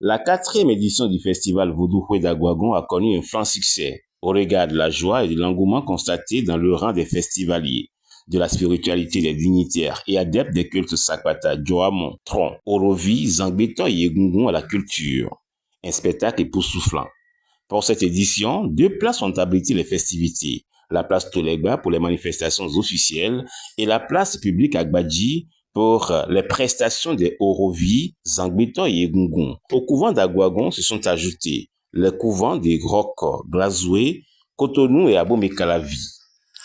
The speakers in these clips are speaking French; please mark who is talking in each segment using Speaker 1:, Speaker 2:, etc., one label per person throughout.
Speaker 1: La 4e édition du festival Vodou d'Aguagon a connu un franc succès au regard de la joie et de l'engouement constaté dans le rang des festivaliers, de la spiritualité des dignitaires et adeptes des cultes Sakwata, Djoamon, Tron, Orovi, Zangbeton et Egungun à la culture. Un spectacle époustouflant. Pour cette édition, 2 places ont abrité les festivités. La place Tolegba pour les manifestations officielles et la place publique Agbadji pour les prestations des Orovi, Zangbeton et Egungun. Au couvent d'Aguagon se sont ajoutés les couvents des Grok, Glazoué, Cotonou et Abomey-Calavi.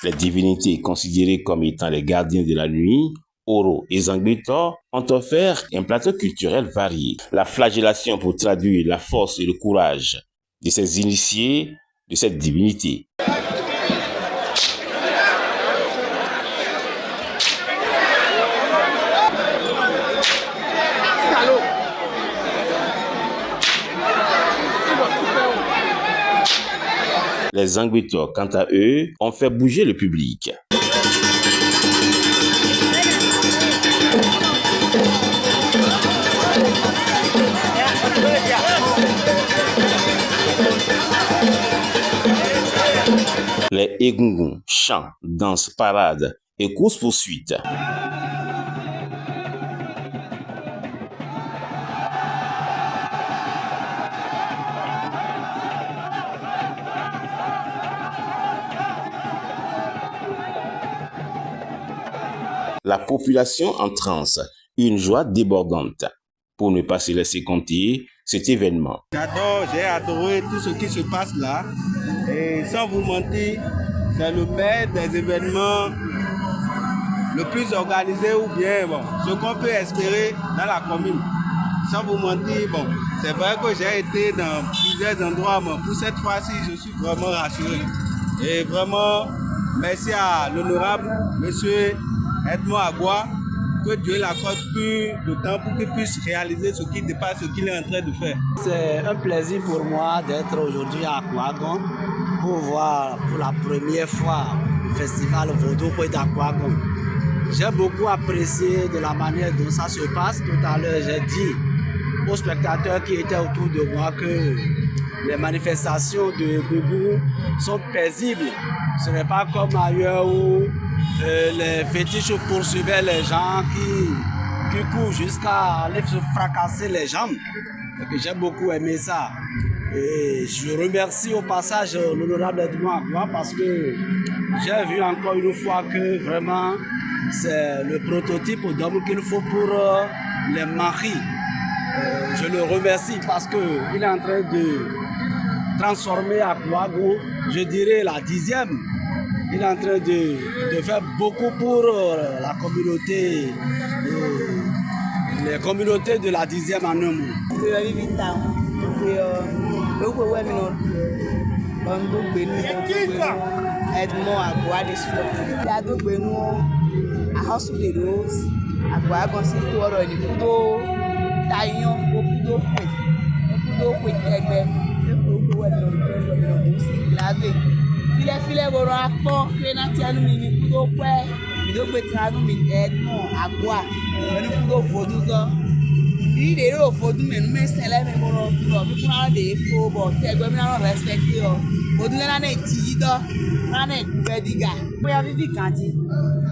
Speaker 1: Les divinités considérées comme étant les gardiens de la nuit, Oro et Zangbeton, ont offert un plateau culturel varié. La flagellation pour traduire la force et le courage de ces initiés de cette divinité. Les Zangbeton, quant à eux, ont fait bouger le public. Les Egungun, chants, danses, parades et courses-poursuites. La population en transe, une joie débordante. Pour ne pas se laisser compter cet événement.
Speaker 2: J'ai adoré tout ce qui se passe là. Et sans vous mentir, c'est le maître des événements le plus organisé ou bien ce qu'on peut espérer dans la commune. Sans vous mentir, c'est vrai que j'ai été dans plusieurs endroits, mais pour cette fois-ci, je suis vraiment rassuré. Et vraiment, merci à l'honorable monsieur Edmond Agua, que Dieu l'accorde plus de temps pour qu'il puisse réaliser ce qui dépasse ce qu'il est en train de faire.
Speaker 3: C'est un plaisir pour moi d'être aujourd'hui à Aguagon pour voir pour la première fois le festival Vodou d'Aguagon. J'ai beaucoup apprécié de la manière dont ça se passe. Tout à l'heure, j'ai dit aux spectateurs qui étaient autour de moi que les manifestations de Gougou sont paisibles. Ce n'est pas comme ailleurs où les fétiches poursuivaient les gens qui courent jusqu'à aller se fracasser les jambes. J'ai beaucoup aimé ça. Et je remercie au passage l'honorable Edmond Agua parce que j'ai vu encore une fois que vraiment c'est le prototype d'homme qu'il faut pour les maris. Je le remercie parce qu'il est en train de transformer Aguago, je dirais la 10e. Il est en train de faire beaucoup pour la communauté, les communautés de la 10e en un mot.
Speaker 4: Edmond Agua de Sud. Yado Beno, a house de Rose, Agua Consisto or the Kudo, Tayon, Okudo, Egbe, Lave. File boro akpo, Kena Tianu Mini Kudo Kwe, Mido Betrano Min Edmond Agua, Kudo Voduzo. They don't for do me sell me more people how they go but they go me not respect you. But na na tido na na bediga. We have vivi kanti.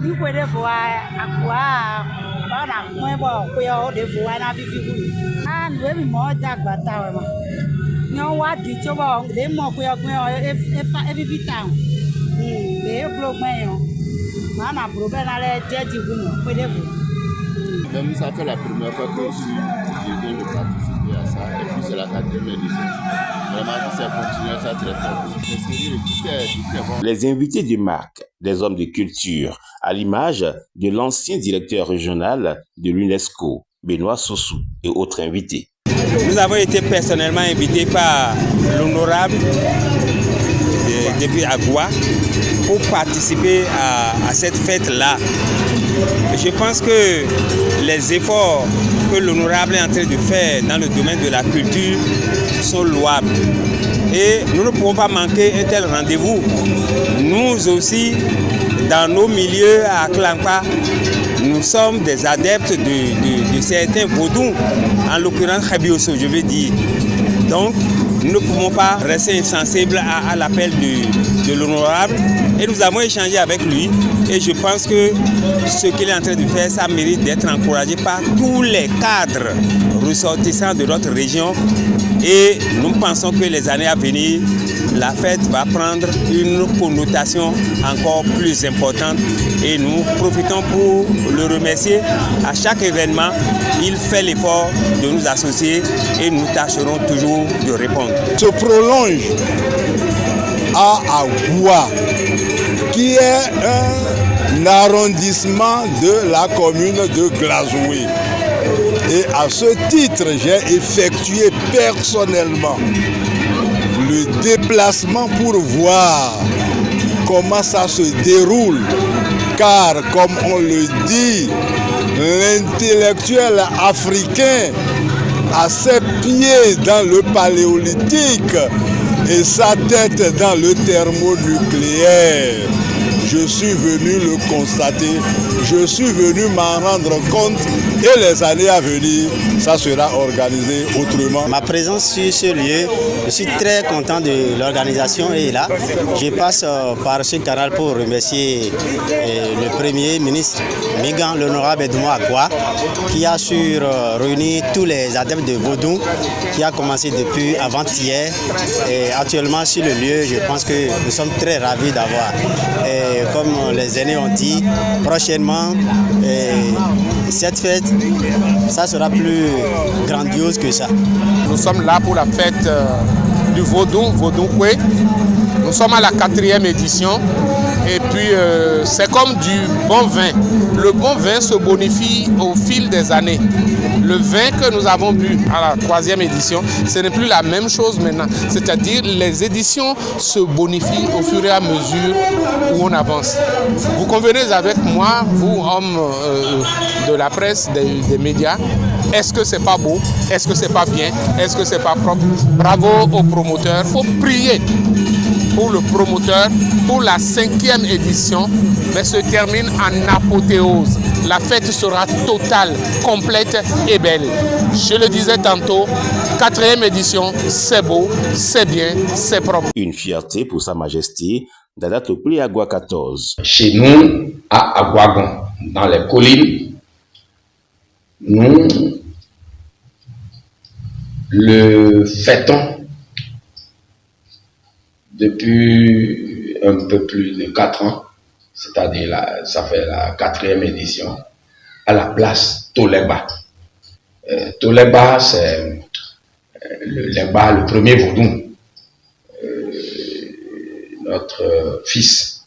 Speaker 4: You go there for akwa ba na pon bo ko yo dey for na vivi ku. And we be more dag bata we ma. No what di cho ba dey mo ko yo e vivi town. Dey blog me yo. Ma na problem na le jeji ku no ko dey for.
Speaker 5: Même ça fait la première fois que je viens de participer à ça et puis c'est la 4e édition. Vraiment, si ça continue, ça très bon.
Speaker 1: Les invités de marque, des hommes de culture, à l'image de l'ancien directeur régional de l'UNESCO, Benoît Sossou, et autres invités.
Speaker 6: Nous avons été personnellement invités par l'honorable depuis Agua pour participer à cette fête-là. Je pense que les efforts que l'honorable est en train de faire dans le domaine de la culture sont louables. Et nous ne pouvons pas manquer un tel rendez-vous. Nous aussi, dans nos milieux à Klampa, nous nous sommes des adeptes de certains vaudous, en l'occurrence Khabioso, je veux dire. Donc, nous ne pouvons pas rester insensibles à l'appel de l'honorable. Et nous avons échangé avec lui. Et je pense que ce qu'il est en train de faire, ça mérite d'être encouragé par tous les cadres ressortissants de notre région. Et nous pensons que les années à venir, la fête va prendre une connotation encore plus importante. Et nous profitons pour le remercier. À chaque événement, il fait l'effort de nous associer et nous tâcherons toujours de répondre.
Speaker 7: Se prolonge à Agoua, qui est un arrondissement de la commune de Glazoué. Et à ce titre, j'ai effectué personnellement le déplacement pour voir comment ça se déroule. Car, comme on le dit, l'intellectuel africain a ses pieds dans le paléolithique et sa tête dans le thermonucléaire. Je suis venu le constater, je suis venu m'en rendre compte et les années à venir, ça sera organisé autrement.
Speaker 3: Ma présence sur ce lieu, je suis très content de l'organisation et là, je passe par ce canal pour remercier le Premier ministre Migan, l'honorable Edmond Agua, qui a su réunir tous les adeptes de Vaudou, qui a commencé depuis avant-hier. Et actuellement sur le lieu, je pense que nous sommes très ravis d'avoir. Comme les aînés ont dit, prochainement, cette fête, ça sera plus grandiose que ça.
Speaker 8: Nous sommes là pour la fête du Vaudou, Vaudou-Koué. Nous sommes à la 4e édition et puis c'est comme du bon vin. Le bon vin se bonifie au fil des années. Le vin que nous avons bu à la 3e édition, ce n'est plus la même chose maintenant. C'est-à-dire les éditions se bonifient au fur et à mesure où on avance. Vous convenez avec moi, vous, hommes de la presse, des médias, est-ce que c'est pas beau? Est-ce que c'est pas bien? Est-ce que c'est pas propre? Bravo aux promoteurs. Il faut prier pour le promoteur pour la 5e édition, mais se termine en apothéose. La fête sera totale, complète et belle. Je le disais tantôt, 4e édition, c'est beau, c'est bien, c'est propre.
Speaker 1: Une fierté pour Sa Majesté Dada Topli Agua 14.
Speaker 9: Chez nous, à Aguagon, dans les collines, nous le fêtons depuis un peu plus de 4 ans, c'est-à-dire ça fait la 4e édition, à la place Toleba. Toleba, c'est le premier vaudou. Notre fils,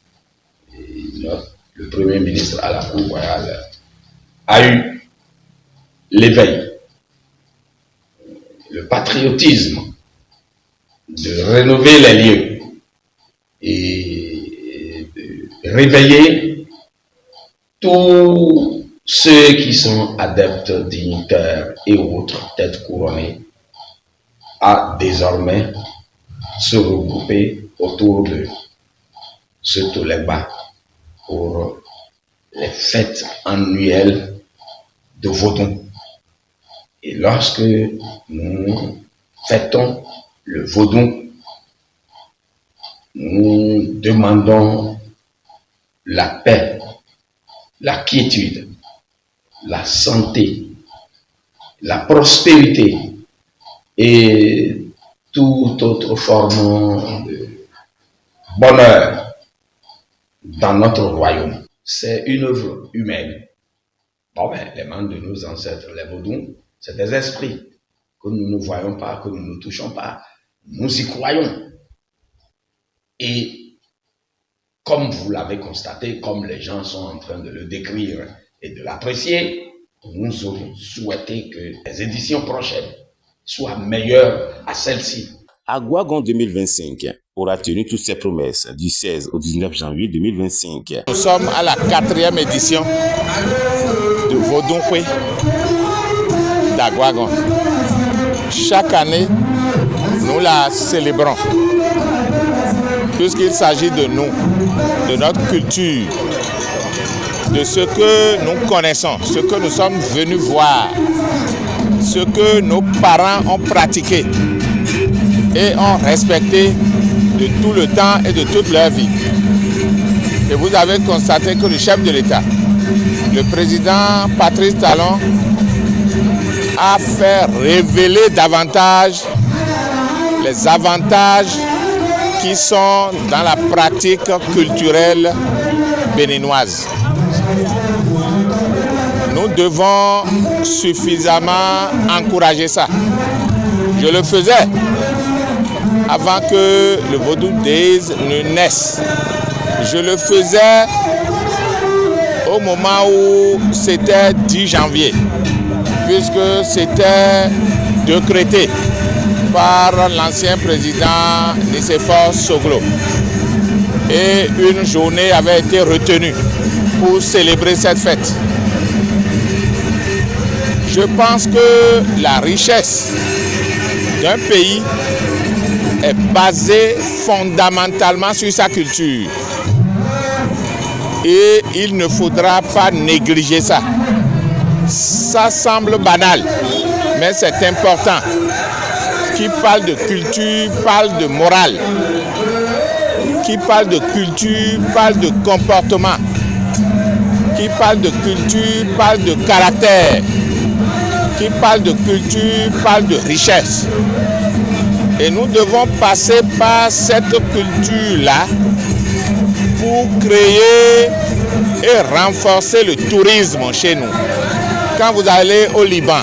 Speaker 9: le premier ministre à la Cour royale, a eu l'éveil, le patriotisme de rénover les lieux et de réveiller tous ceux qui sont adeptes, dignitaires et autres têtes couronnées à désormais se regrouper autour de ce Toleba pour les fêtes annuelles de Vaudou. Et lorsque nous fêtons le Vaudou, nous demandons la paix, la quiétude, la santé, la prospérité et toute autre forme de bonheur dans notre royaume. C'est une œuvre humaine. Les mains de nos ancêtres, les Vaudous, c'est des esprits que nous ne voyons pas, que nous ne touchons pas. Nous y croyons. Et comme vous l'avez constaté, comme les gens sont en train de le décrire et de l'apprécier, nous aurions souhaité que les éditions prochaines soient meilleures à celles-ci.
Speaker 1: Aguagon 2025 aura tenu toutes ses promesses du 16 au 19 janvier 2025.
Speaker 8: Nous sommes à la 4e édition de Vaudou-Koué d'Aguagon. Chaque année, nous la célébrons. Puisqu'il s'agit de nous, de notre culture, de ce que nous connaissons, ce que nous sommes venus voir, ce que nos parents ont pratiqué et ont respecté de tout le temps et de toute leur vie. Et vous avez constaté que le chef de l'État, le président Patrice Talon, a fait révéler davantage les avantages qui sont dans la pratique culturelle béninoise. Nous devons suffisamment encourager ça. Je le faisais avant que le Vodou Days ne naisse. Je le faisais au moment où c'était 10 janvier, puisque c'était décrété par l'ancien président Nicéphore Soglo. Et une journée avait été retenue pour célébrer cette fête. Je pense que la richesse d'un pays est basée fondamentalement sur sa culture. Et il ne faudra pas négliger ça. Ça semble banal, mais c'est important. Qui parle de culture parle de morale. Qui parle de culture parle de comportement. Qui parle de culture parle de caractère. Qui parle de culture parle de richesse. Et nous devons passer par cette culture-là pour créer et renforcer le tourisme chez nous. Quand vous allez au Liban,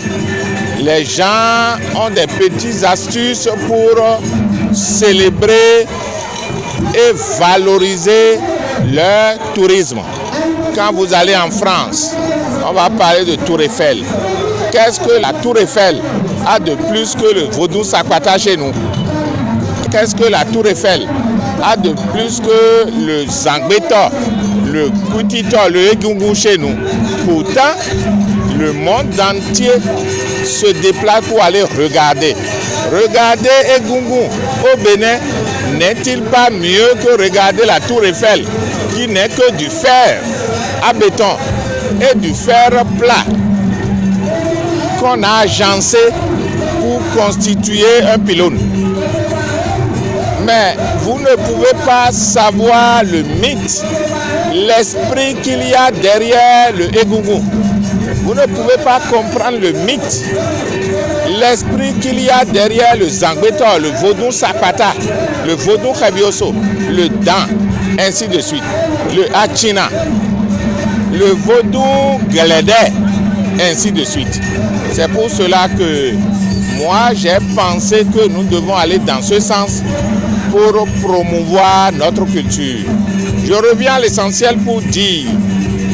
Speaker 8: les gens ont des petites astuces pour célébrer et valoriser leur tourisme. Quand vous allez en France, on va parler de Tour Eiffel. Qu'est-ce que la Tour Eiffel a de plus que le Vodou Sakwata chez nous? Qu'est-ce que la Tour Eiffel a de plus que le Zangbetor, le Koutitor, le Egungun chez nous? Pourtant, le monde entier se déplace pour aller regarder. Regarder Egungun au Bénin n'est-il pas mieux que regarder la Tour Eiffel, qui n'est que du fer à béton et du fer plat qu'on a agencé pour constituer un pylône? Mais vous ne pouvez pas savoir le mythe, l'esprit qu'il y a derrière le Egungun. Vous ne pouvez pas comprendre le mythe, l'esprit qu'il y a derrière le Zangbetor, le Vodou Sapata, le Vodou Khabioso, le Dan, ainsi de suite, le Achina, le Vodou Glédé, ainsi de suite. C'est pour cela que moi j'ai pensé que nous devons aller dans ce sens pour promouvoir notre culture. Je reviens à l'essentiel pour dire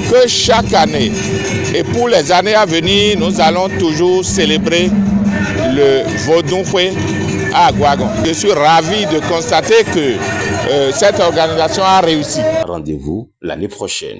Speaker 8: que chaque année et pour les années à venir, nous allons toujours célébrer le Vodou Khoué à Gouagon. Je suis ravi de constater que cette organisation a réussi.
Speaker 1: Rendez-vous l'année prochaine.